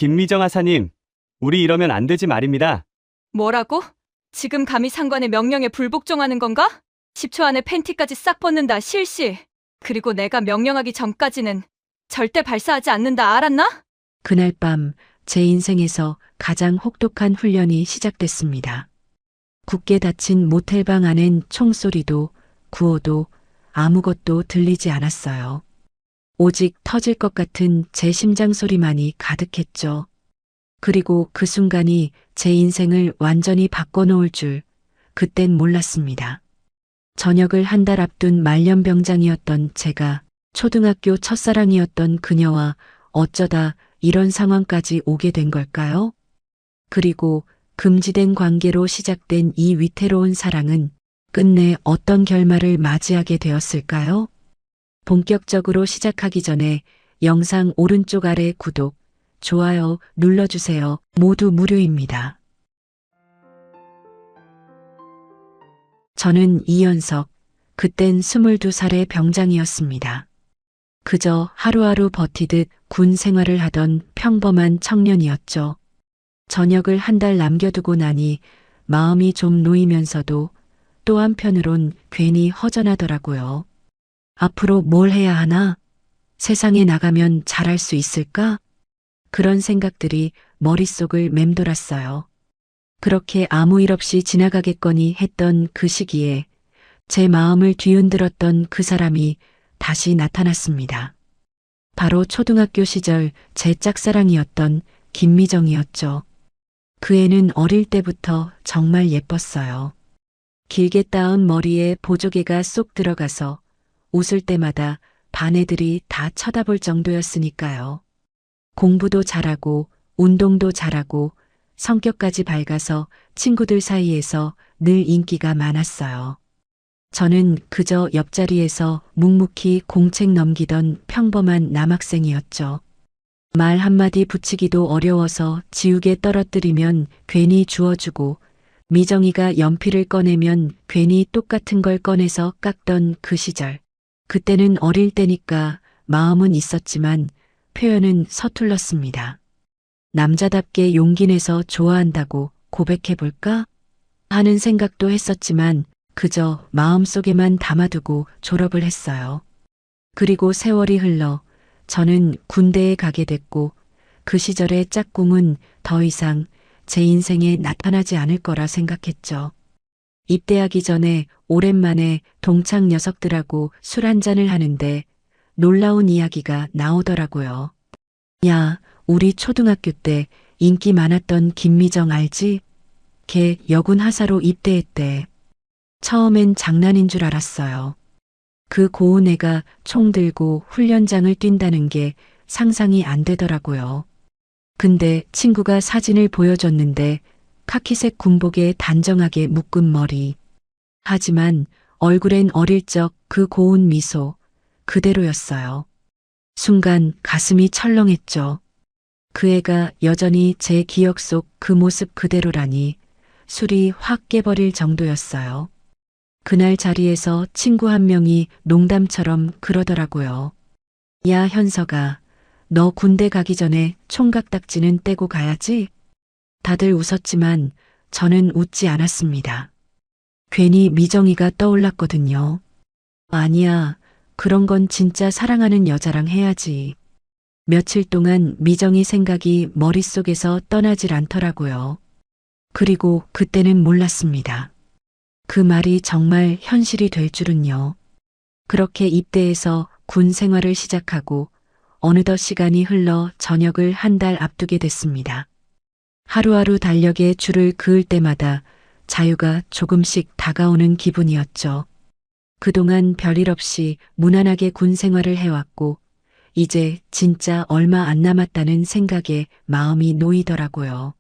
김미정 하사님, 우리 이러면 안 되지 말입니다. 뭐라고? 지금 감히 상관의 명령에 불복종하는 건가? 10초 안에 팬티까지 싹 벗는다, 실시. 그리고 내가 명령하기 전까지는 절대 발사하지 않는다, 알았나? 그날 밤 제 인생에서 가장 혹독한 훈련이 시작됐습니다. 굳게 닫힌 모텔방 안엔 총소리도 구호도 아무것도 들리지 않았어요. 오직 터질 것 같은 제 심장 소리만이 가득했죠. 그리고 그 순간이 제 인생을 완전히 바꿔놓을 줄 그땐 몰랐습니다. 전역을 한 달 앞둔 말년병장이었던 제가 초등학교 첫사랑이었던 그녀와 어쩌다 이런 상황까지 오게 된 걸까요? 그리고 금지된 관계로 시작된 이 위태로운 사랑은 끝내 어떤 결말을 맞이하게 되었을까요? 본격적으로 시작하기 전에 영상 오른쪽 아래 구독, 좋아요 눌러주세요. 모두 무료입니다. 저는 이연석, 그땐 22살의 병장이었습니다. 그저 하루하루 버티듯 군 생활을 하던 평범한 청년이었죠. 전역을 한 달 남겨두고 나니 마음이 좀 놓이면서도 또 한편으론 괜히 허전하더라고요. 앞으로 뭘 해야 하나? 세상에 나가면 잘할 수 있을까? 그런 생각들이 머릿속을 맴돌았어요. 그렇게 아무 일 없이 지나가겠거니 했던 그 시기에 제 마음을 뒤흔들었던 그 사람이 다시 나타났습니다. 바로 초등학교 시절 제 짝사랑이었던 김미정이었죠. 그 애는 어릴 때부터 정말 예뻤어요. 길게 따은 머리에 보조개가 쏙 들어가서 웃을 때마다 반 애들이 다 쳐다볼 정도였으니까요. 공부도 잘하고 운동도 잘하고 성격까지 밝아서 친구들 사이에서 늘 인기가 많았어요. 저는 그저 옆자리에서 묵묵히 공책 넘기던 평범한 남학생이었죠. 말 한마디 붙이기도 어려워서 지우개 떨어뜨리면 괜히 주워주고 미정이가 연필을 꺼내면 괜히 똑같은 걸 꺼내서 깎던 그 시절. 그때는 어릴 때니까 마음은 있었지만 표현은 서툴렀습니다. 남자답게 용기 내서 좋아한다고 고백해볼까? 하는 생각도 했었지만 그저 마음속에만 담아두고 졸업을 했어요. 그리고 세월이 흘러 저는 군대에 가게 됐고 그 시절의 짝꿍은 더 이상 제 인생에 나타나지 않을 거라 생각했죠. 입대하기 전에 오랜만에 동창 녀석들하고 술 한잔을 하는데 놀라운 이야기가 나오더라고요. 야, 우리 초등학교 때 인기 많았던 김미정 알지? 걔 여군 하사로 입대했대. 처음엔 장난인 줄 알았어요. 그 고운 애가 총 들고 훈련장을 뛴다는 게 상상이 안 되더라고요. 근데 친구가 사진을 보여줬는데 카키색 군복에 단정하게 묶은 머리. 하지만 얼굴엔 어릴 적 그 고운 미소 그대로였어요. 순간 가슴이 철렁했죠. 그 애가 여전히 제 기억 속 그 모습 그대로라니 술이 확 깨버릴 정도였어요. 그날 자리에서 친구 한 명이 농담처럼 그러더라고요. 야, 현석아, 너 군대 가기 전에 총각딱지는 떼고 가야지? 다들 웃었지만 저는 웃지 않았습니다. 괜히 미정이가 떠올랐거든요. 아니야, 그런 건 진짜 사랑하는 여자랑 해야지. 며칠 동안 미정이 생각이 머릿속에서 떠나질 않더라고요. 그리고 그때는 몰랐습니다. 그 말이 정말 현실이 될 줄은요. 그렇게 입대해서 군 생활을 시작하고 어느덧 시간이 흘러 전역을 한 달 앞두게 됐습니다. 하루하루 달력에 줄을 그을 때마다 자유가 조금씩 다가오는 기분이었죠. 그동안 별일 없이 무난하게 군 생활을 해왔고 이제 진짜 얼마 안 남았다는 생각에 마음이 놓이더라고요.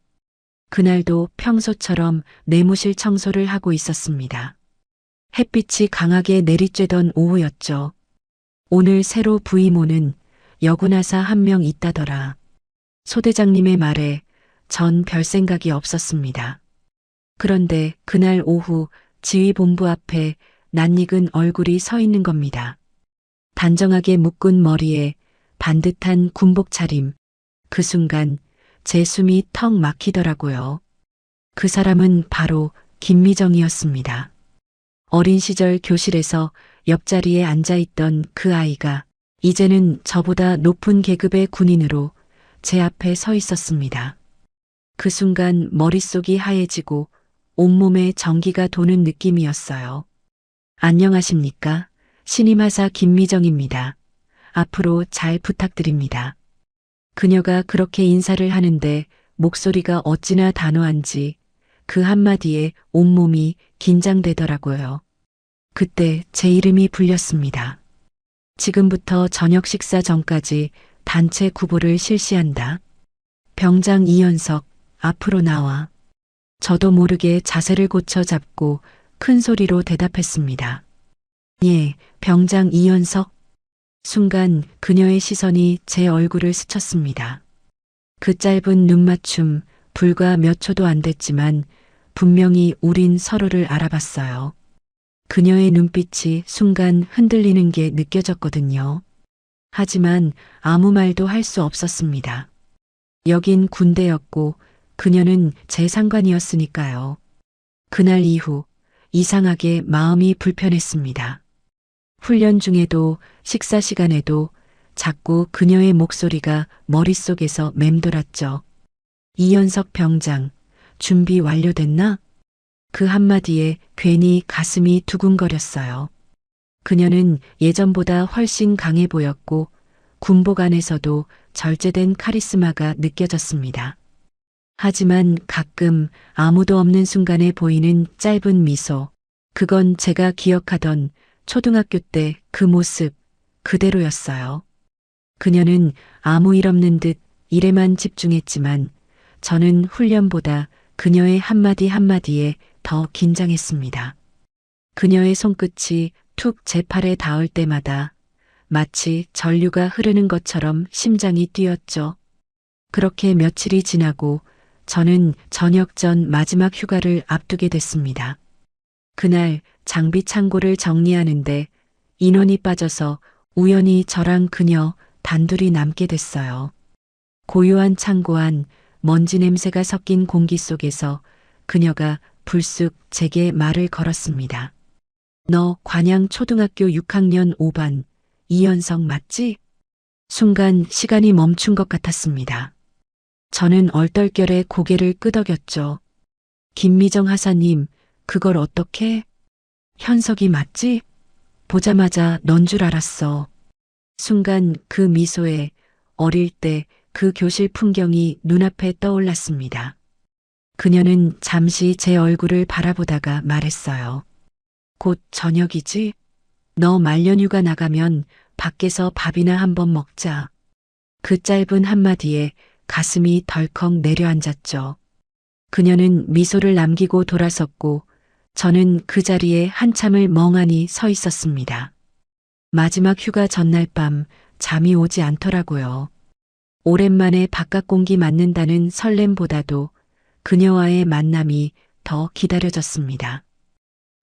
그날도 평소처럼 내무실 청소를 하고 있었습니다. 햇빛이 강하게 내리쬐던 오후였죠. 오늘 새로 부임 오는 여군하사 한 명 있다더라. 소대장님의 말에 전 별 생각이 없었습니다. 그런데 그날 오후 지휘본부 앞에 낯익은 얼굴이 서 있는 겁니다. 단정하게 묶은 머리에 반듯한 군복 차림. 그 순간 제 숨이 턱 막히더라고요. 그 사람은 바로 김미정이었습니다. 어린 시절 교실에서 옆자리에 앉아있던 그 아이가 이제는 저보다 높은 계급의 군인으로 제 앞에 서 있었습니다. 그 순간 머릿속이 하얘지고 온몸에 전기가 도는 느낌이었어요. 안녕하십니까? 신임하사 김미정입니다. 앞으로 잘 부탁드립니다. 그녀가 그렇게 인사를 하는데 목소리가 어찌나 단호한지 그 한마디에 온몸이 긴장되더라고요. 그때 제 이름이 불렸습니다. 지금부터 저녁 식사 전까지 단체 구보를 실시한다. 병장 이현석, 앞으로 나와. 저도 모르게 자세를 고쳐 잡고 큰 소리로 대답했습니다. 예, 병장 이현석. 순간 그녀의 시선이 제 얼굴을 스쳤습니다. 그 짧은 눈맞춤 불과 몇 초도 안 됐지만 분명히 우린 서로를 알아봤어요. 그녀의 눈빛이 순간 흔들리는 게 느껴졌거든요. 하지만 아무 말도 할 수 없었습니다. 여긴 군대였고 그녀는 제 상관이었으니까요. 그날 이후 이상하게 마음이 불편했습니다. 훈련 중에도 식사 시간에도 자꾸 그녀의 목소리가 머릿속에서 맴돌았죠. 이현석 병장, 준비 완료됐나? 그 한마디에 괜히 가슴이 두근거렸어요. 그녀는 예전보다 훨씬 강해 보였고 군복 안에서도 절제된 카리스마가 느껴졌습니다. 하지만 가끔 아무도 없는 순간에 보이는 짧은 미소, 그건 제가 기억하던 초등학교 때 그 모습 그대로였어요. 그녀는 아무 일 없는 듯 일에만 집중했지만 저는 훈련보다 그녀의 한마디 한마디에 더 긴장했습니다. 그녀의 손끝이 툭 제 팔에 닿을 때마다 마치 전류가 흐르는 것처럼 심장이 뛰었죠. 그렇게 며칠이 지나고 저는 전역 전 마지막 휴가를 앞두게 됐습니다. 그날 장비 창고를 정리하는데 인원이 빠져서 우연히 저랑 그녀 단둘이 남게 됐어요. 고요한 창고 안 먼지 냄새가 섞인 공기 속에서 그녀가 불쑥 제게 말을 걸었습니다. 너 관양 초등학교 6학년 5반 이현석 맞지? 순간 시간이 멈춘 것 같았습니다. 저는 얼떨결에 고개를 끄덕였죠. 김미정 하사님, 그걸 어떻게? 현석이 맞지? 보자마자 넌 줄 알았어. 순간 그 미소에 어릴 때 그 교실 풍경이 눈앞에 떠올랐습니다. 그녀는 잠시 제 얼굴을 바라보다가 말했어요. 곧 저녁이지? 너 말년휴가 나가면 밖에서 밥이나 한번 먹자. 그 짧은 한마디에 가슴이 덜컥 내려앉았죠. 그녀는 미소를 남기고 돌아섰고 저는 그 자리에 한참을 멍하니 서 있었습니다. 마지막 휴가 전날 밤 잠이 오지 않더라고요. 오랜만에 바깥 공기 맞는다는 설렘보다도 그녀와의 만남이 더 기다려졌습니다.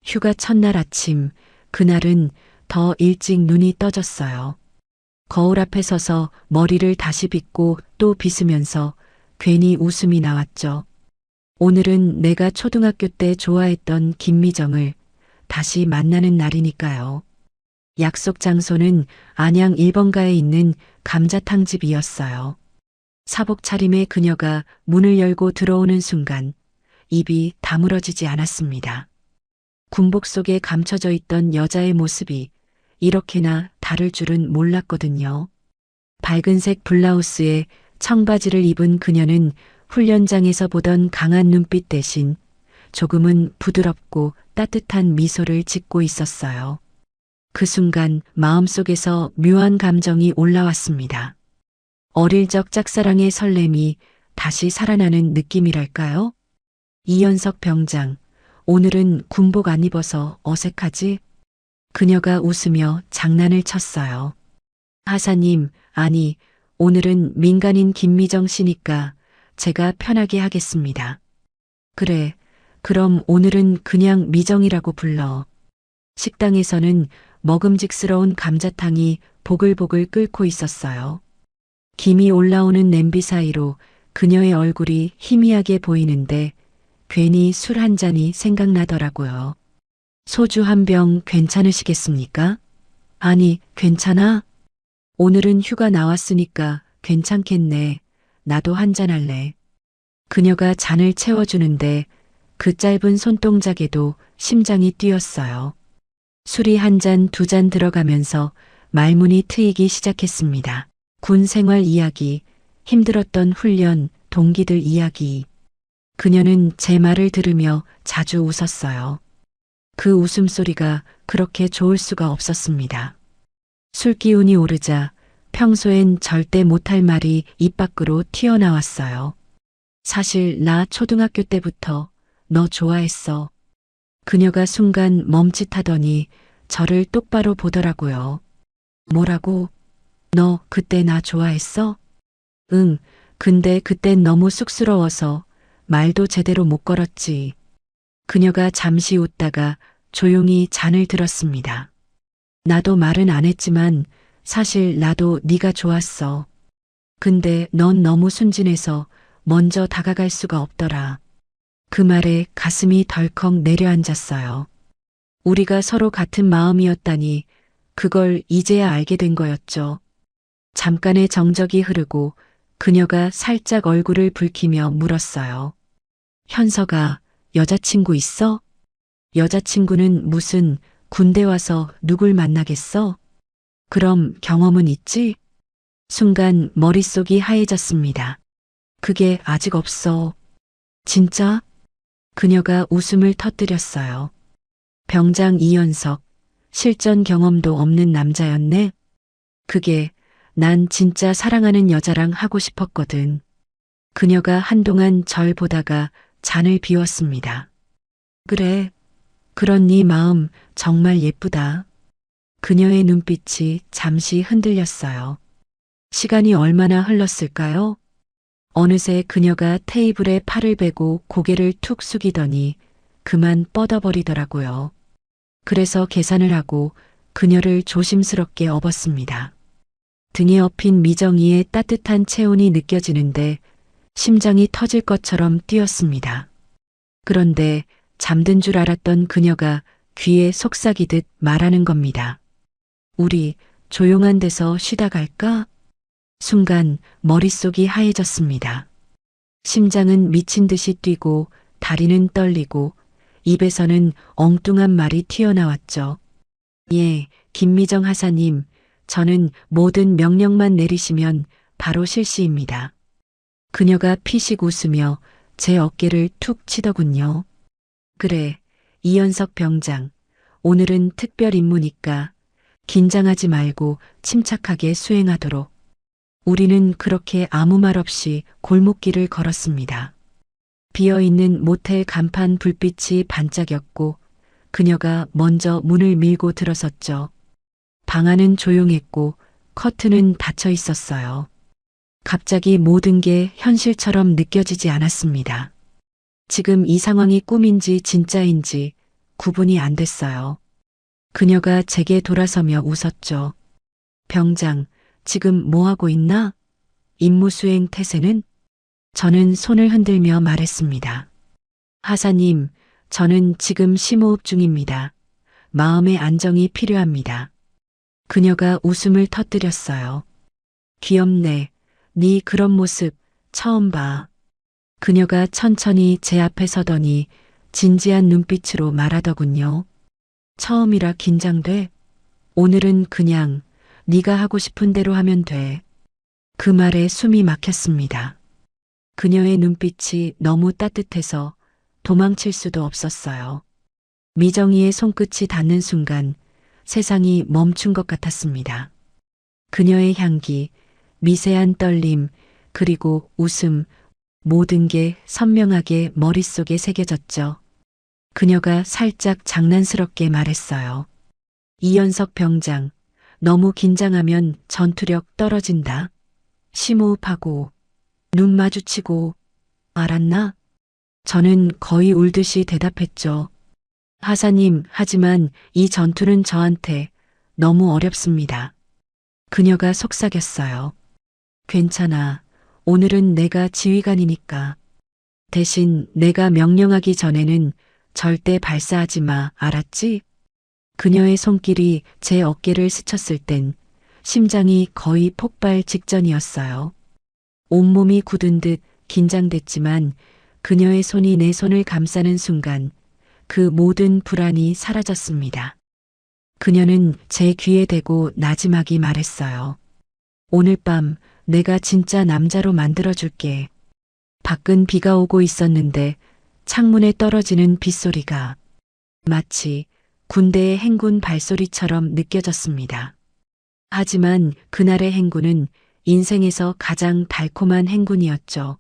휴가 첫날 아침, 그날은 더 일찍 눈이 떠졌어요. 거울 앞에 서서 머리를 다시 빗고 또 빗으면서 괜히 웃음이 나왔죠. 오늘은 내가 초등학교 때 좋아했던 김미정을 다시 만나는 날이니까요. 약속 장소는 안양 1번가에 있는 감자탕집이었어요. 사복 차림의 그녀가 문을 열고 들어오는 순간 입이 다물어지지 않았습니다. 군복 속에 감춰져 있던 여자의 모습이 이렇게나 다를 줄은 몰랐거든요. 밝은색 블라우스에 청바지를 입은 그녀는 훈련장에서 보던 강한 눈빛 대신 조금은 부드럽고 따뜻한 미소를 짓고 있었어요. 그 순간 마음속에서 묘한 감정이 올라왔습니다. 어릴 적 짝사랑의 설렘이 다시 살아나는 느낌이랄까요? 이현석 병장, 오늘은 군복 안 입어서 어색하지? 그녀가 웃으며 장난을 쳤어요. 하사님, 아니, 오늘은 민간인 김미정 씨니까 제가 편하게 하겠습니다. 그래, 그럼 오늘은 그냥 미정이라고 불러. 식당에서는 먹음직스러운 감자탕이 보글보글 끓고 있었어요. 김이 올라오는 냄비 사이로 그녀의 얼굴이 희미하게 보이는데 괜히 술 한 잔이 생각나더라고요. 소주 한 병 괜찮으시겠습니까? 아니, 괜찮아? 오늘은 휴가 나왔으니까 괜찮겠네. 나도 한 잔 할래. 그녀가 잔을 채워주는데 그 짧은 손동작에도 심장이 뛰었어요. 술이 한 잔, 두 잔 들어가면서 말문이 트이기 시작했습니다. 군 생활 이야기, 힘들었던 훈련, 동기들 이야기. 그녀는 제 말을 들으며 자주 웃었어요. 그 웃음소리가 그렇게 좋을 수가 없었습니다. 술 기운이 오르자 평소엔 절대 못할 말이 입 밖으로 튀어나왔어요. 사실 나 초등학교 때부터 너 좋아했어. 그녀가 순간 멈칫하더니 저를 똑바로 보더라고요. 뭐라고? 너 그때 나 좋아했어? 응, 근데 그땐 너무 쑥스러워서 말도 제대로 못 걸었지. 그녀가 잠시 웃다가 조용히 잔을 들었습니다. 나도 말은 안 했지만 사실 나도 네가 좋았어. 근데 넌 너무 순진해서 먼저 다가갈 수가 없더라. 그 말에 가슴이 덜컥 내려앉았어요. 우리가 서로 같은 마음이었다니 그걸 이제야 알게 된 거였죠. 잠깐의 정적이 흐르고 그녀가 살짝 얼굴을 붉히며 물었어요. 현서가 여자친구 있어? 여자친구는 무슨 군대 와서 누굴 만나겠어? 그럼 경험은 있지? 순간 머릿속이 하얘졌습니다. 그게 아직 없어. 진짜? 그녀가 웃음을 터뜨렸어요. 병장 이연석, 실전 경험도 없는 남자였네? 그게 난 진짜 사랑하는 여자랑 하고 싶었거든. 그녀가 한동안 절 보다가 잔을 비웠습니다. 그래, 그런 네 마음 정말 예쁘다. 그녀의 눈빛이 잠시 흔들렸어요. 시간이 얼마나 흘렀을까요? 어느새 그녀가 테이블에 팔을 베고 고개를 툭 숙이더니 그만 뻗어버리더라고요. 그래서 계산을 하고 그녀를 조심스럽게 업었습니다. 등에 업힌 미정이의 따뜻한 체온이 느껴지는데 심장이 터질 것처럼 뛰었습니다. 그런데 잠든 줄 알았던 그녀가 귀에 속삭이듯 말하는 겁니다. 우리 조용한 데서 쉬다 갈까? 순간 머릿속이 하얘졌습니다. 심장은 미친 듯이 뛰고 다리는 떨리고 입에서는 엉뚱한 말이 튀어나왔죠. 예, 김미정 하사님, 저는 모든 명령만 내리시면 바로 실시입니다. 그녀가 피식 웃으며 제 어깨를 툭 치더군요. 그래, 이연석 병장, 오늘은 특별 임무니까 긴장하지 말고 침착하게 수행하도록. 우리는 그렇게 아무 말 없이 골목길을 걸었습니다. 비어있는 모텔 간판 불빛이 반짝였고 그녀가 먼저 문을 밀고 들어섰죠. 방 안은 조용했고 커튼은 닫혀 있었어요. 갑자기 모든 게 현실처럼 느껴지지 않았습니다. 지금 이 상황이 꿈인지 진짜인지 구분이 안 됐어요. 그녀가 제게 돌아서며 웃었죠. 병장, 지금 뭐하고 있나? 임무 수행 태세는? 저는 손을 흔들며 말했습니다. 하사님, 저는 지금 심호흡 중입니다. 마음의 안정이 필요합니다. 그녀가 웃음을 터뜨렸어요. 귀엽네. 네 그런 모습 처음 봐. 그녀가 천천히 제 앞에 서더니 진지한 눈빛으로 말하더군요. 처음이라 긴장돼? 오늘은 그냥 네가 하고 싶은 대로 하면 돼. 그 말에 숨이 막혔습니다. 그녀의 눈빛이 너무 따뜻해서 도망칠 수도 없었어요. 미정이의 손끝이 닿는 순간 세상이 멈춘 것 같았습니다. 그녀의 향기, 미세한 떨림, 그리고 웃음, 모든 게 선명하게 머릿속에 새겨졌죠. 그녀가 살짝 장난스럽게 말했어요. 이연석 병장, 너무 긴장하면 전투력 떨어진다. 심호흡하고 눈 마주치고 알았나? 저는 거의 울듯이 대답했죠. 하사님, 하지만 이 전투는 저한테 너무 어렵습니다. 그녀가 속삭였어요. 괜찮아. 오늘은 내가 지휘관이니까. 대신 내가 명령하기 전에는 절대 발사하지 마, 알았지? 그녀의 손길이 제 어깨를 스쳤을 땐 심장이 거의 폭발 직전이었어요. 온몸이 굳은 듯 긴장됐지만 그녀의 손이 내 손을 감싸는 순간 그 모든 불안이 사라졌습니다. 그녀는 제 귀에 대고 나지막이 말했어요. 오늘 밤 내가 진짜 남자로 만들어줄게. 밖은 비가 오고 있었는데 창문에 떨어지는 빗소리가 마치 군대의 행군 발소리처럼 느껴졌습니다. 하지만 그날의 행군은 인생에서 가장 달콤한 행군이었죠.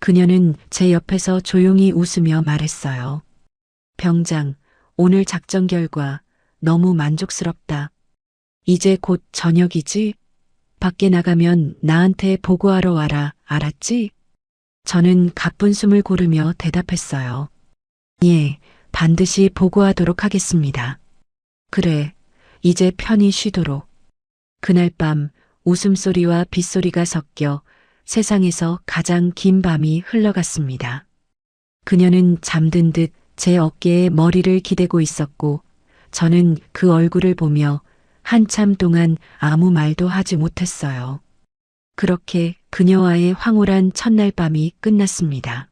그녀는 제 옆에서 조용히 웃으며 말했어요. 병장, 오늘 작전 결과 너무 만족스럽다. 이제 곧 저녁이지? 밖에 나가면 나한테 보고하러 와라, 알았지? 저는 가쁜 숨을 고르며 대답했어요. 예, 반드시 보고하도록 하겠습니다. 그래, 이제 편히 쉬도록. 그날 밤 웃음소리와 빗소리가 섞여 세상에서 가장 긴 밤이 흘러갔습니다. 그녀는 잠든 듯 제 어깨에 머리를 기대고 있었고 저는 그 얼굴을 보며 한참 동안 아무 말도 하지 못했어요. 그렇게 그녀와의 황홀한 첫날 밤이 끝났습니다.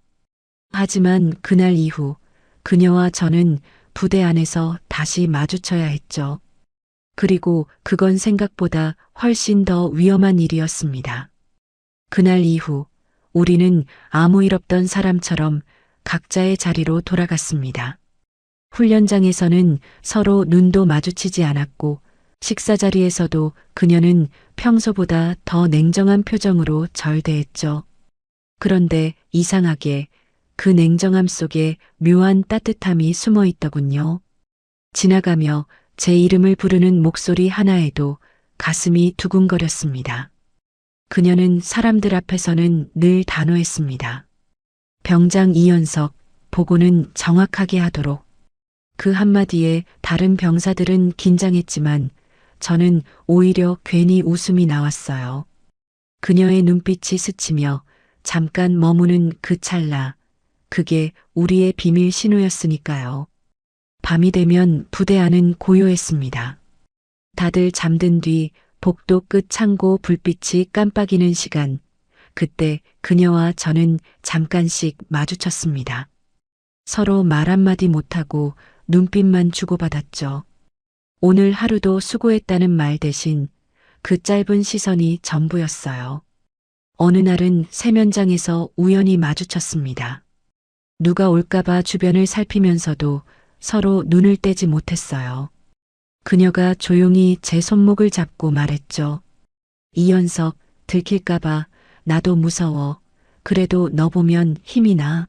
하지만 그날 이후 그녀와 저는 부대 안에서 다시 마주쳐야 했죠. 그리고 그건 생각보다 훨씬 더 위험한 일이었습니다. 그날 이후 우리는 아무 일 없던 사람처럼 각자의 자리로 돌아갔습니다. 훈련장에서는 서로 눈도 마주치지 않았고 식사 자리에서도 그녀는 평소보다 더 냉정한 표정으로 절 대했죠. 그런데 이상하게 그 냉정함 속에 묘한 따뜻함이 숨어 있더군요. 지나가며 제 이름을 부르는 목소리 하나에도 가슴이 두근거렸습니다. 그녀는 사람들 앞에서는 늘 단호했습니다. 병장 이연석, 보고는 정확하게 하도록. 그 한마디에 다른 병사들은 긴장했지만 저는 오히려 괜히 웃음이 나왔어요. 그녀의 눈빛이 스치며 잠깐 머무는 그 찰나, 그게 우리의 비밀 신호였으니까요. 밤이 되면 부대 안은 고요했습니다. 다들 잠든 뒤 복도 끝 창고 불빛이 깜빡이는 시간, 그때 그녀와 저는 잠깐씩 마주쳤습니다. 서로 말 한마디 못하고 눈빛만 주고받았죠. 오늘 하루도 수고했다는 말 대신 그 짧은 시선이 전부였어요. 어느 날은 세면장에서 우연히 마주쳤습니다. 누가 올까봐 주변을 살피면서도 서로 눈을 떼지 못했어요. 그녀가 조용히 제 손목을 잡고 말했죠. 이연석, 들킬까봐 나도 무서워. 그래도 너 보면 힘이 나.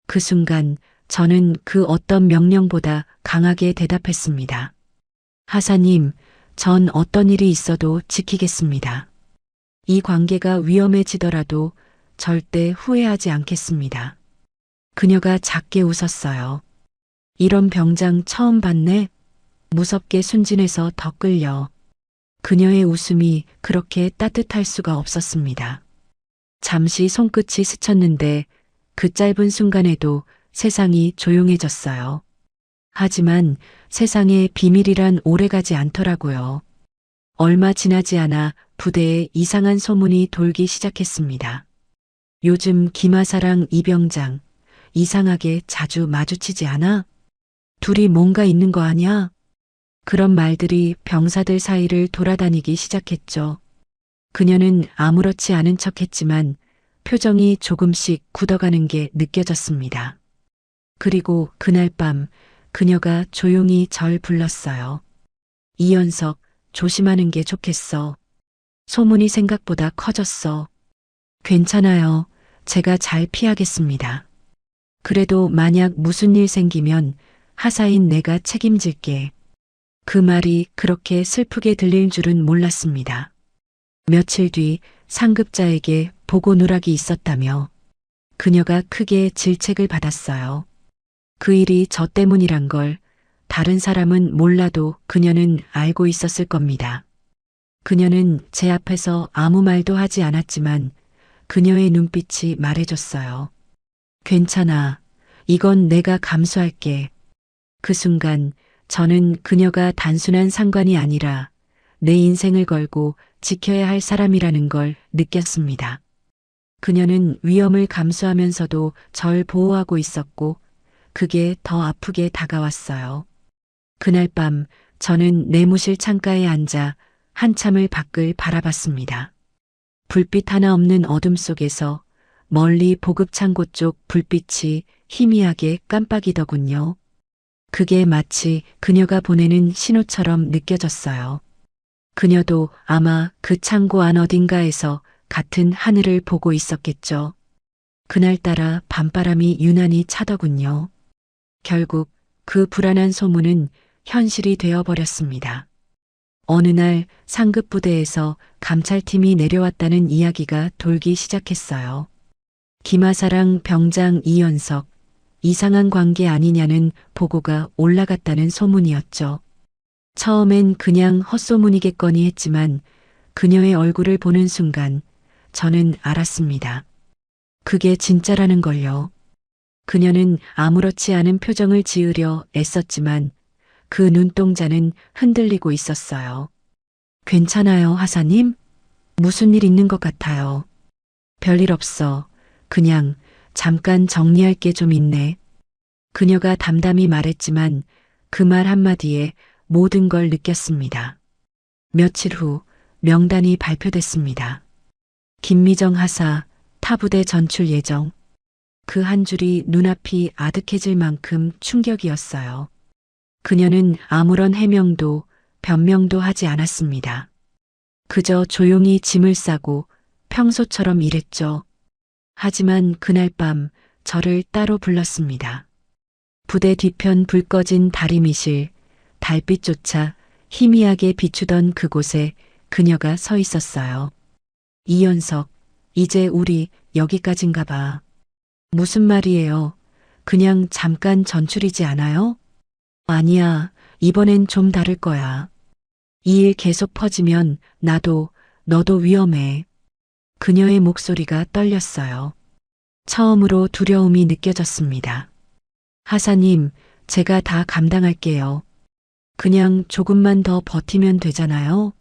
그 순간 저는 그 어떤 명령보다 강하게 대답했습니다. 하사님, 전 어떤 일이 있어도 지키겠습니다. 이 관계가 위험해지더라도 절대 후회하지 않겠습니다. 그녀가 작게 웃었어요. 이런 병장 처음 봤네? 무섭게 순진해서 더 끌려. 그녀의 웃음이 그렇게 따뜻할 수가 없었습니다. 잠시 손끝이 스쳤는데 그 짧은 순간에도 세상이 조용해졌어요. 하지만 세상에 비밀이란 오래가지 않더라고요. 얼마 지나지 않아 부대에 이상한 소문이 돌기 시작했습니다. 요즘 김하사랑 이병장 이상하게 자주 마주치지 않아? 둘이 뭔가 있는 거 아냐? 그런 말들이 병사들 사이를 돌아다니기 시작했죠. 그녀는 아무렇지 않은 척했지만 표정이 조금씩 굳어가는 게 느껴졌습니다. 그리고 그날 밤 그녀가 조용히 절 불렀어요. 이연석, 조심하는 게 좋겠어. 소문이 생각보다 커졌어. 괜찮아요. 제가 잘 피하겠습니다. 그래도 만약 무슨 일 생기면 하사인 내가 책임질게. 그 말이 그렇게 슬프게 들릴 줄은 몰랐습니다. 며칠 뒤 상급자에게 보고 누락이 있었다며 그녀가 크게 질책을 받았어요. 그 일이 저 때문이란 걸 다른 사람은 몰라도 그녀는 알고 있었을 겁니다. 그녀는 제 앞에서 아무 말도 하지 않았지만 그녀의 눈빛이 말해줬어요. 괜찮아. 이건 내가 감수할게. 그 순간 저는 그녀가 단순한 상관이 아니라 내 인생을 걸고 지켜야 할 사람이라는 걸 느꼈습니다. 그녀는 위험을 감수하면서도 절 보호하고 있었고 그게 더 아프게 다가왔어요. 그날 밤 저는 내무실 창가에 앉아 한참을 밖을 바라봤습니다. 불빛 하나 없는 어둠 속에서 멀리 보급창고 쪽 불빛이 희미하게 깜빡이더군요. 그게 마치 그녀가 보내는 신호처럼 느껴졌어요. 그녀도 아마 그 창고 안 어딘가에서 같은 하늘을 보고 있었겠죠. 그날따라 밤바람이 유난히 차더군요. 결국 그 불안한 소문은 현실이 되어버렸습니다. 어느 날 상급 부대에서 감찰팀이 내려왔다는 이야기가 돌기 시작했어요. 김하사랑 병장 이연석, 이상한 관계 아니냐는 보고가 올라갔다는 소문이었죠. 처음엔 그냥 헛소문이겠거니 했지만 그녀의 얼굴을 보는 순간 저는 알았습니다. 그게 진짜라는 걸요. 그녀는 아무렇지 않은 표정을 지으려 애썼지만 그 눈동자는 흔들리고 있었어요. 괜찮아요, 하사님? 무슨 일 있는 것 같아요. 별일 없어. 그냥 잠깐 정리할 게 좀 있네. 그녀가 담담히 말했지만 그 말 한마디에 모든 걸 느꼈습니다. 며칠 후 명단이 발표됐습니다. 김미정 하사, 타부대 전출 예정. 그 한 줄이 눈앞이 아득해질 만큼 충격이었어요. 그녀는 아무런 해명도 변명도 하지 않았습니다. 그저 조용히 짐을 싸고 평소처럼 일했죠. 하지만 그날 밤 저를 따로 불렀습니다. 부대 뒤편 불 꺼진 다리미실, 달빛조차 희미하게 비추던 그곳에 그녀가 서 있었어요. 이연석, 이제 우리 여기까지인가 봐. 무슨 말이에요? 그냥 잠깐 전출이지 않아요? 아니야, 이번엔 좀 다를 거야. 이 일 계속 퍼지면 너도 위험해. 그녀의 목소리가 떨렸어요. 처음으로 두려움이 느껴졌습니다. 하사님, 제가 다 감당할게요. 그냥 조금만 더 버티면 되잖아요.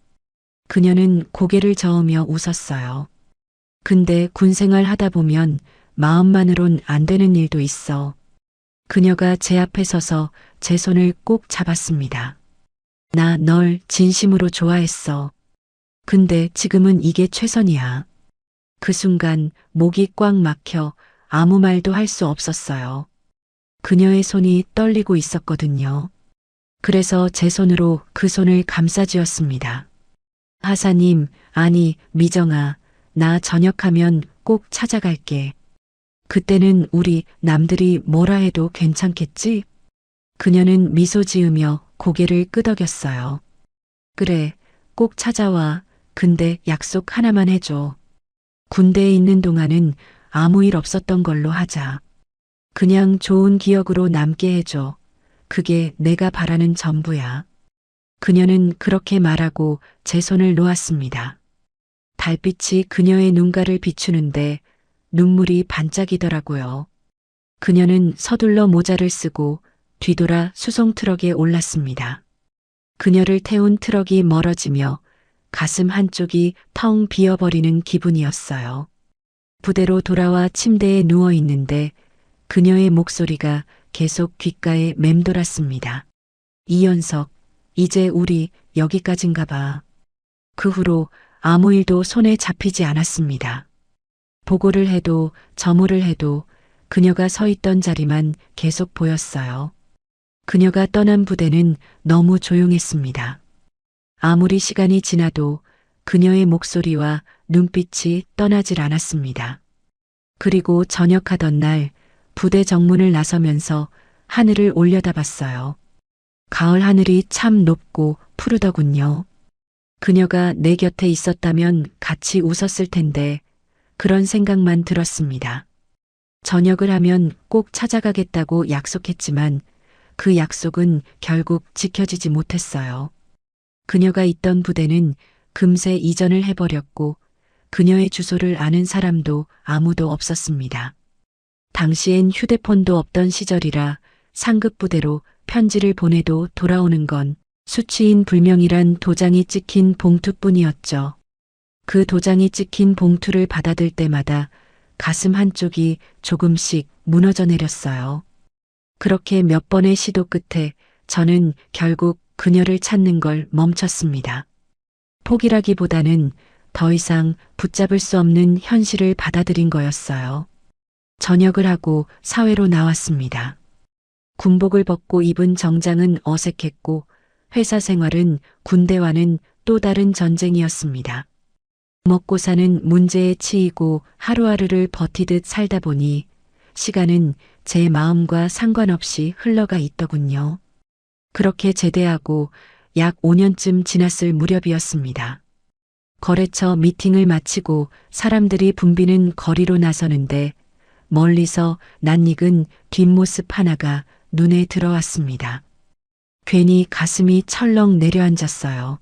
그녀는 고개를 저으며 웃었어요. 근데 군생활 하다 보면 마음만으론 안 되는 일도 있어. 그녀가 제 앞에 서서 제 손을 꼭 잡았습니다. 나 널 진심으로 좋아했어. 근데 지금은 이게 최선이야. 그 순간 목이 꽉 막혀 아무 말도 할 수 없었어요. 그녀의 손이 떨리고 있었거든요. 그래서 제 손으로 그 손을 감싸쥐었습니다. 하사님, 아니, 미정아, 나 전역하면 꼭 찾아갈게. 그때는 우리 남들이 뭐라 해도 괜찮겠지? 그녀는 미소 지으며 고개를 끄덕였어요. 그래, 꼭 찾아와. 근데 약속 하나만 해줘. 군대에 있는 동안은 아무 일 없었던 걸로 하자. 그냥 좋은 기억으로 남게 해줘. 그게 내가 바라는 전부야. 그녀는 그렇게 말하고 제 손을 놓았습니다. 달빛이 그녀의 눈가를 비추는데 눈물이 반짝이더라고요. 그녀는 서둘러 모자를 쓰고 뒤돌아 수송 트럭에 올랐습니다. 그녀를 태운 트럭이 멀어지며 가슴 한쪽이 텅 비어버리는 기분이었어요. 부대로 돌아와 침대에 누워 있는데 그녀의 목소리가 계속 귓가에 맴돌았습니다. 이연석, 이제 우리 여기까지인가 봐. 그 후로 아무 일도 손에 잡히지 않았습니다. 보고를 해도 점호를 해도 그녀가 서 있던 자리만 계속 보였어요. 그녀가 떠난 부대는 너무 조용했습니다. 아무리 시간이 지나도 그녀의 목소리와 눈빛이 떠나질 않았습니다. 그리고 전역하던 날 부대 정문을 나서면서 하늘을 올려다봤어요. 가을 하늘이 참 높고 푸르더군요. 그녀가 내 곁에 있었다면 같이 웃었을 텐데 그런 생각만 들었습니다. 전역을 하면 꼭 찾아가겠다고 약속했지만 그 약속은 결국 지켜지지 못했어요. 그녀가 있던 부대는 금세 이전을 해버렸고 그녀의 주소를 아는 사람도 아무도 없었습니다. 당시엔 휴대폰도 없던 시절이라 상급부대로 편지를 보내도 돌아오는 건 수취인 불명이란 도장이 찍힌 봉투뿐이었죠. 그 도장이 찍힌 봉투를 받아들 때마다 가슴 한쪽이 조금씩 무너져 내렸어요. 그렇게 몇 번의 시도 끝에 저는 결국 그녀를 찾는 걸 멈췄습니다. 포기라기보다는 더 이상 붙잡을 수 없는 현실을 받아들인 거였어요. 전역을 하고 사회로 나왔습니다. 군복을 벗고 입은 정장은 어색했고 회사 생활은 군대와는 또 다른 전쟁이었습니다. 먹고 사는 문제에 치이고 하루하루를 버티듯 살다 보니 시간은 제 마음과 상관없이 흘러가 있더군요. 그렇게 제대하고 약 5년쯤 지났을 무렵이었습니다. 거래처 미팅을 마치고 사람들이 붐비는 거리로 나서는데 멀리서 낯익은 뒷모습 하나가 눈에 들어왔습니다. 괜히 가슴이 철렁 내려앉았어요.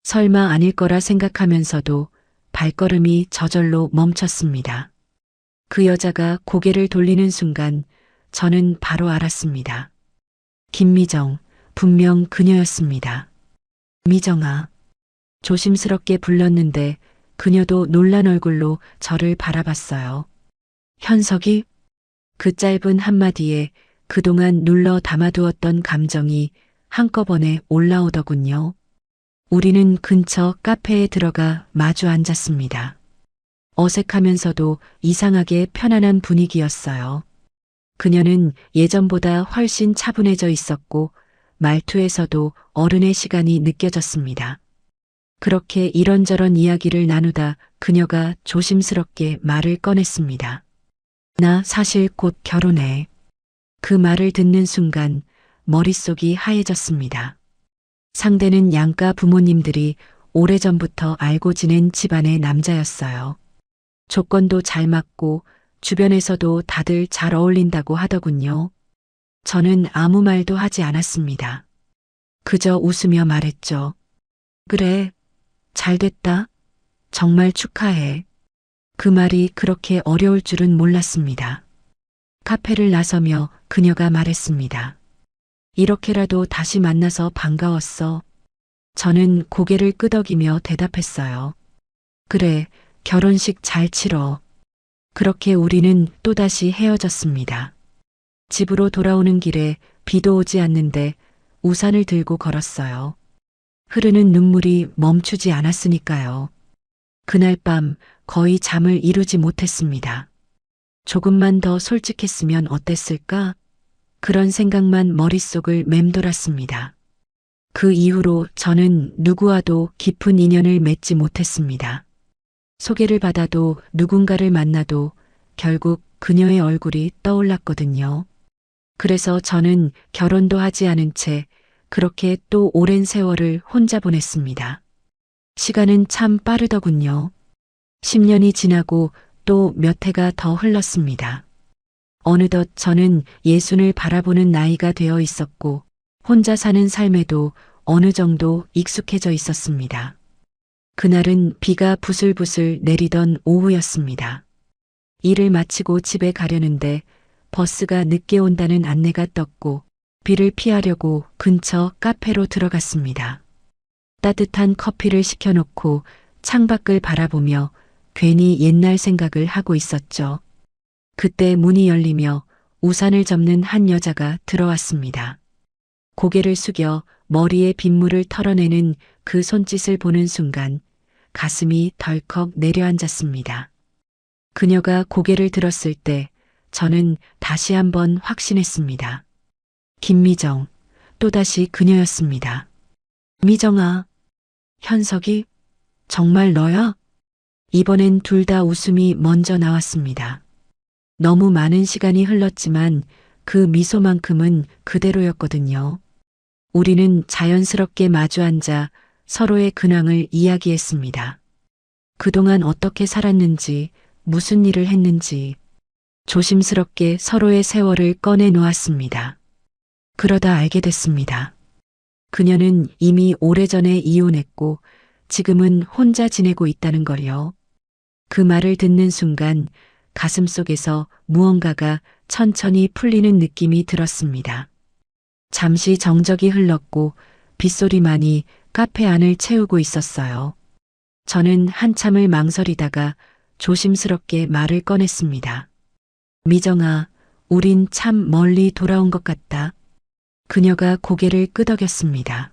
설마 아닐 거라 생각하면서도 발걸음이 저절로 멈췄습니다. 그 여자가 고개를 돌리는 순간 저는 바로 알았습니다. 김미정, 분명 그녀였습니다. 미정아. 조심스럽게 불렀는데 그녀도 놀란 얼굴로 저를 바라봤어요. 현석이? 그 짧은 한마디에 그동안 눌러 담아두었던 감정이 한꺼번에 올라오더군요. 우리는 근처 카페에 들어가 마주 앉았습니다. 어색하면서도 이상하게 편안한 분위기였어요. 그녀는 예전보다 훨씬 차분해져 있었고 말투에서도 어른의 시간이 느껴졌습니다. 그렇게 이런저런 이야기를 나누다 그녀가 조심스럽게 말을 꺼냈습니다. 나 사실 곧 결혼해. 그 말을 듣는 순간 머릿속이 하얘졌습니다. 상대는 양가 부모님들이 오래전부터 알고 지낸 집안의 남자였어요. 조건도 잘 맞고 주변에서도 다들 잘 어울린다고 하더군요. 저는 아무 말도 하지 않았습니다. 그저 웃으며 말했죠. 그래, 잘 됐다. 정말 축하해. 그 말이 그렇게 어려울 줄은 몰랐습니다. 카페를 나서며 그녀가 말했습니다. 이렇게라도 다시 만나서 반가웠어. 저는 고개를 끄덕이며 대답했어요. 그래, 결혼식 잘 치러. 그렇게 우리는 또다시 헤어졌습니다. 집으로 돌아오는 길에 비도 오지 않는데 우산을 들고 걸었어요. 흐르는 눈물이 멈추지 않았으니까요. 그날 밤 거의 잠을 이루지 못했습니다. 조금만 더 솔직했으면 어땠을까? 그런 생각만 머릿속을 맴돌았습니다. 그 이후로 저는 누구와도 깊은 인연을 맺지 못했습니다. 소개를 받아도 누군가를 만나도 결국 그녀의 얼굴이 떠올랐거든요. 그래서 저는 결혼도 하지 않은 채 그렇게 또 오랜 세월을 혼자 보냈습니다. 시간은 참 빠르더군요. 10년이 지나고 또 몇 해가 더 흘렀습니다. 어느덧 저는 예순을 바라보는 나이가 되어 있었고 혼자 사는 삶에도 어느 정도 익숙해져 있었습니다. 그날은 비가 부슬부슬 내리던 오후였습니다. 일을 마치고 집에 가려는데 버스가 늦게 온다는 안내가 떴고 비를 피하려고 근처 카페로 들어갔습니다. 따뜻한 커피를 시켜놓고 창밖을 바라보며 괜히 옛날 생각을 하고 있었죠. 그때 문이 열리며 우산을 접는 한 여자가 들어왔습니다. 고개를 숙여 머리에 빗물을 털어내는 그 손짓을 보는 순간 가슴이 덜컥 내려앉았습니다. 그녀가 고개를 들었을 때 저는 다시 한번 확신했습니다. 김미정, 또다시 그녀였습니다. 미정아, 현석이? 정말 너야? 이번엔 둘 다 웃음이 먼저 나왔습니다. 너무 많은 시간이 흘렀지만 그 미소만큼은 그대로였거든요. 우리는 자연스럽게 마주 앉아 서로의 근황을 이야기했습니다. 그동안 어떻게 살았는지, 무슨 일을 했는지 조심스럽게 서로의 세월을 꺼내 놓았습니다. 그러다 알게 됐습니다. 그녀는 이미 오래전에 이혼했고 지금은 혼자 지내고 있다는 걸요. 그 말을 듣는 순간 가슴 속에서 무언가가 천천히 풀리는 느낌이 들었습니다. 잠시 정적이 흘렀고 빗소리만이 카페 안을 채우고 있었어요. 저는 한참을 망설이다가 조심스럽게 말을 꺼냈습니다. 미정아, 우린 참 멀리 돌아온 것 같다. 그녀가 고개를 끄덕였습니다.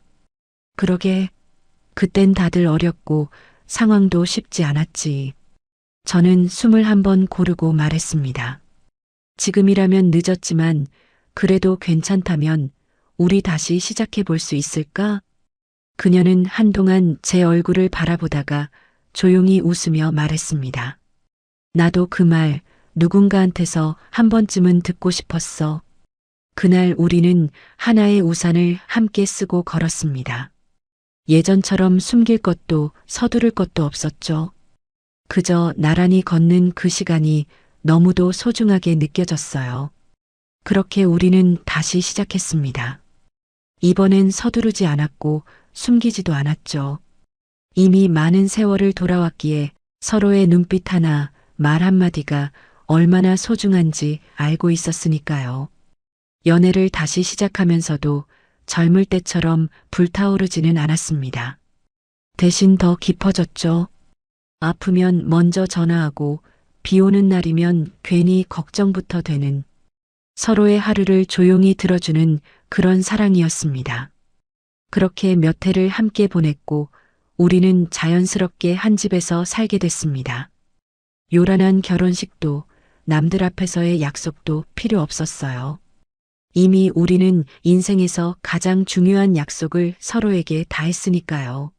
그러게, 그땐 다들 어렸고 상황도 쉽지 않았지. 저는 숨을 한번 고르고 말했습니다. 지금이라면 늦었지만 그래도 괜찮다면 우리 다시 시작해 볼 수 있을까? 그녀는 한동안 제 얼굴을 바라보다가 조용히 웃으며 말했습니다. 나도 그 말 누군가한테서 한 번쯤은 듣고 싶었어. 그날 우리는 하나의 우산을 함께 쓰고 걸었습니다. 예전처럼 숨길 것도 서두를 것도 없었죠. 그저 나란히 걷는 그 시간이 너무도 소중하게 느껴졌어요. 그렇게 우리는 다시 시작했습니다. 이번엔 서두르지 않았고 숨기지도 않았죠. 이미 많은 세월을 돌아왔기에 서로의 눈빛 하나, 말 한마디가 얼마나 소중한지 알고 있었으니까요. 연애를 다시 시작하면서도 젊을 때처럼 불타오르지는 않았습니다. 대신 더 깊어졌죠. 아프면 먼저 전화하고 비 오는 날이면 괜히 걱정부터 되는 서로의 하루를 조용히 들어주는 그런 사랑이었습니다. 그렇게 몇 해를 함께 보냈고 우리는 자연스럽게 한 집에서 살게 됐습니다. 요란한 결혼식도 남들 앞에서의 약속도 필요 없었어요. 이미 우리는 인생에서 가장 중요한 약속을 서로에게 다 했으니까요.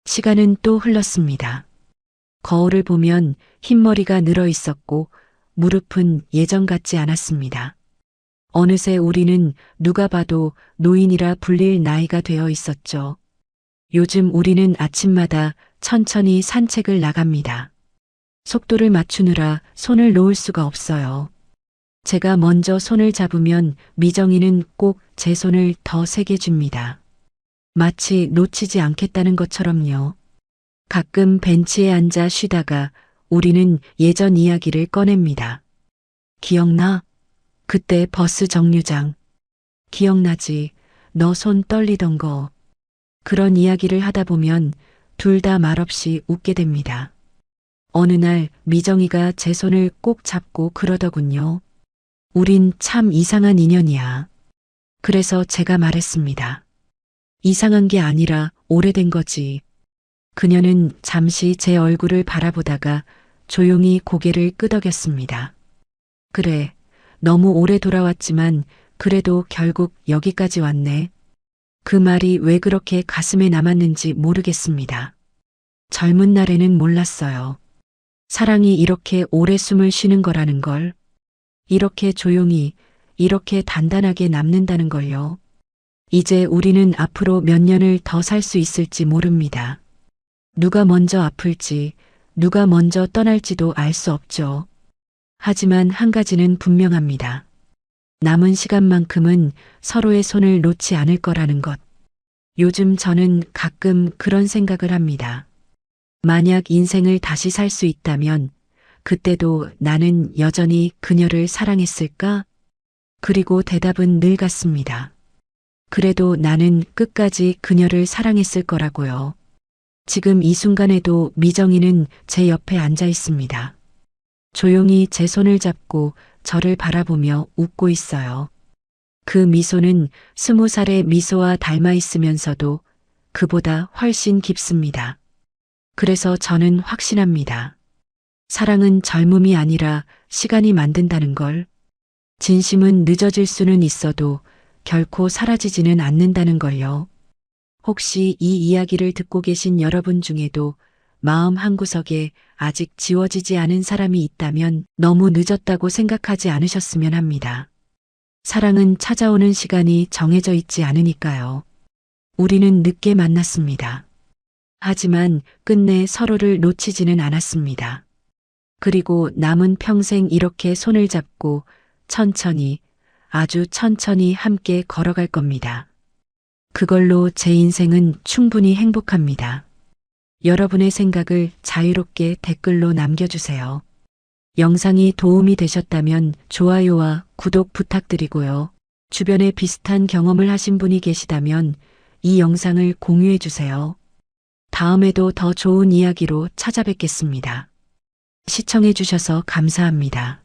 시간은 또 흘렀습니다. 거울을 보면 흰머리가 늘어 있었고 무릎은 예전 같지 않았습니다. 어느새 우리는 누가 봐도 노인이라 불릴 나이가 되어 있었죠. 요즘 우리는 아침마다 천천히 산책을 나갑니다. 속도를 맞추느라 손을 놓을 수가 없어요. 제가 먼저 손을 잡으면 미정이는 꼭 제 손을 더 세게 줍니다. 마치 놓치지 않겠다는 것처럼요. 가끔 벤치에 앉아 쉬다가 우리는 예전 이야기를 꺼냅니다. 기억나? 그때 버스 정류장. 기억나지? 너 손 떨리던 거. 그런 이야기를 하다 보면 둘 다 말없이 웃게 됩니다. 어느 날 미정이가 제 손을 꼭 잡고 그러더군요. 우린 참 이상한 인연이야. 그래서 제가 말했습니다. 이상한 게 아니라 오래된 거지. 그녀는 잠시 제 얼굴을 바라보다가 조용히 고개를 끄덕였습니다. 그래, 너무 오래 돌아왔지만 그래도 결국 여기까지 왔네. 그 말이 왜 그렇게 가슴에 남았는지 모르겠습니다. 젊은 날에는 몰랐어요. 사랑이 이렇게 오래 숨을 쉬는 거라는 걸. 이렇게 조용히, 이렇게 단단하게 남는다는 걸요. 이제 우리는 앞으로 몇 년을 더 살 수 있을지 모릅니다. 누가 먼저 아플지, 누가 먼저 떠날지도 알 수 없죠. 하지만 한 가지는 분명합니다. 남은 시간만큼은 서로의 손을 놓지 않을 거라는 것. 요즘 저는 가끔 그런 생각을 합니다. 만약 인생을 다시 살 수 있다면 그때도 나는 여전히 그녀를 사랑했을까? 그리고 대답은 늘 같습니다. 그래도 나는 끝까지 그녀를 사랑했을 거라고요. 지금 이 순간에도 미정이는 제 옆에 앉아 있습니다. 조용히 제 손을 잡고 저를 바라보며 웃고 있어요. 그 미소는 20살의 미소와 닮아 있으면서도 그보다 훨씬 깊습니다. 그래서 저는 확신합니다. 사랑은 젊음이 아니라 시간이 만든다는 걸. 진심은 늦어질 수는 있어도 결코 사라지지는 않는다는 걸요. 혹시 이 이야기를 듣고 계신 여러분 중에도 마음 한구석에 아직 지워지지 않은 사람이 있다면 너무 늦었다고 생각하지 않으셨으면 합니다. 사랑은 찾아오는 시간이 정해져 있지 않으니까요. 우리는 늦게 만났습니다. 하지만 끝내 서로를 놓치지는 않았습니다. 그리고 남은 평생 이렇게 손을 잡고 천천히, 아주 천천히 함께 걸어갈 겁니다. 그걸로 제 인생은 충분히 행복합니다. 여러분의 생각을 자유롭게 댓글로 남겨주세요. 영상이 도움이 되셨다면 좋아요와 구독 부탁드리고요. 주변에 비슷한 경험을 하신 분이 계시다면 이 영상을 공유해 주세요. 다음에도 더 좋은 이야기로 찾아뵙겠습니다. 시청해 주셔서 감사합니다.